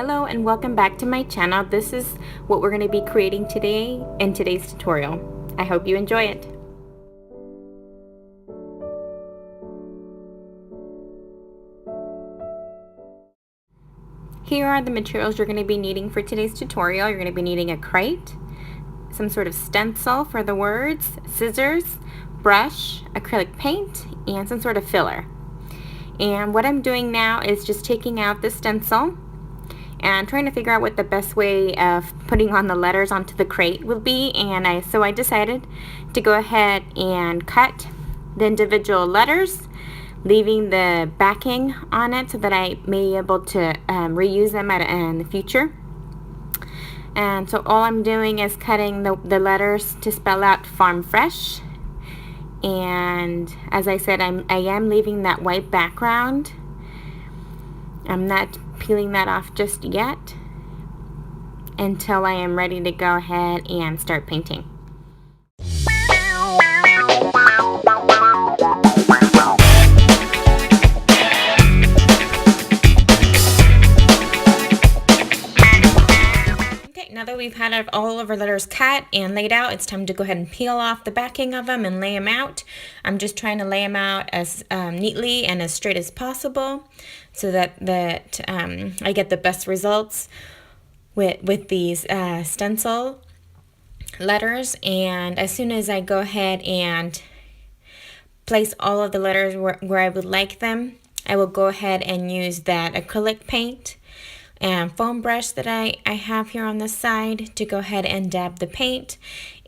Hello and welcome back to my channel. This is what we're going to be creating today in today's tutorial. I hope you enjoy it. Here are the materials you're going to be needing for today's tutorial. You're going to be needing a crate, some sort of stencil for the words, scissors, brush, acrylic paint, and some sort of filler. And what I'm doing now is just taking out the stencil and trying to figure out what the best way of putting on the letters onto the crate will be. And so I decided to go ahead and cut the individual letters, leaving the backing on it so that I may be able to reuse them in the future. And so all I'm doing is cutting the letters to spell out Farm Fresh. And as I said, I am leaving that white background. I'm not peeling that off just yet until I am ready to go ahead and start painting. Now that we've had all of our letters cut and laid out, it's time to go ahead and peel off the backing of them and lay them out. I'm just trying to lay them out as neatly and as straight as possible so that I get the best results with these stencil letters. And as soon as I go ahead and place all of the letters where I would like them, I will go ahead and use that acrylic paint and foam brush that I have here on the side to go ahead and dab the paint.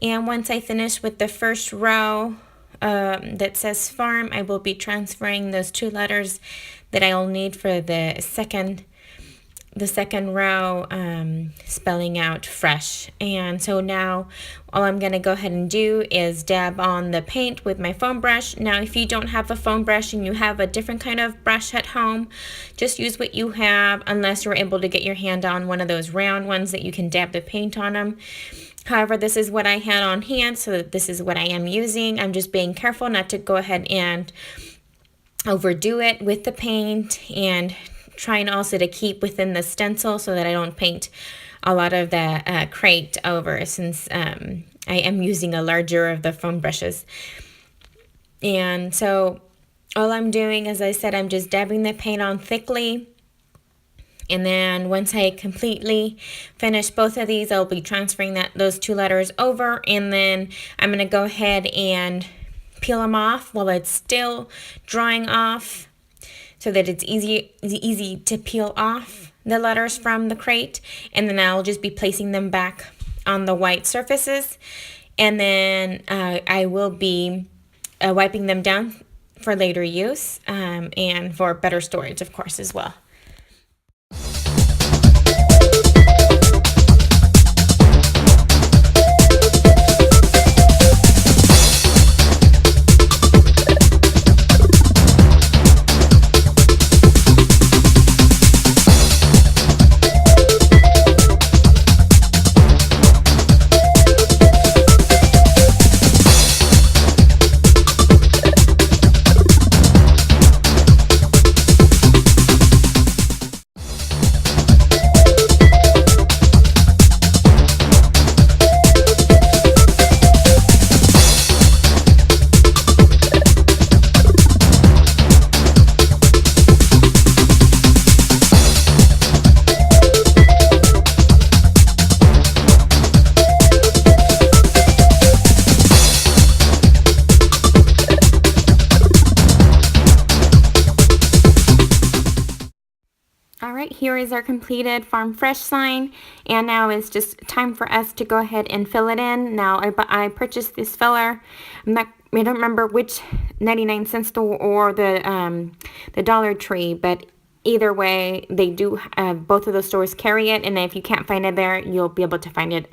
And once I finish with the first row that says farm, I will be transferring those two letters that I'll need for the second row, spelling out fresh. And so now all I'm going to go ahead and do is dab on the paint with my foam brush. Now if you don't have a foam brush and you have a different kind of brush at home, just use what you have unless you're able to get your hand on one of those round ones that you can dab the paint on them. However, this is what I had on hand, so this is what I am using. I'm just being careful not to go ahead and overdo it with the paint, and trying also to keep within the stencil so that I don't paint a lot of the crate over, since I am using a larger of the foam brushes. And so all I'm doing, as I said, I'm just dabbing the paint on thickly. And then once I completely finish both of these, I'll be transferring those two letters over, and then I'm going to go ahead and peel them off while it's still drying off, so that it's easy to peel off the letters from the crate. And then I'll just be placing them back on the white surfaces, and then I will be wiping them down for later use, and for better storage, of course, as well. Alright, here is our completed Farm Fresh sign, and now it's just time for us to go ahead and fill it in. Now I purchased this filler. I don't remember which 99-cent store or the Dollar Tree, but either way, they do, both of those stores carry it, and if you can't find it there, you'll be able to find it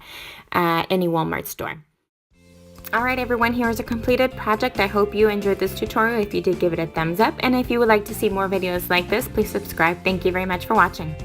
at any Walmart store. Alright everyone, here is a completed project. I hope you enjoyed this tutorial. If you did, give it a thumbs up, and if you would like to see more videos like this, please subscribe. Thank you very much for watching.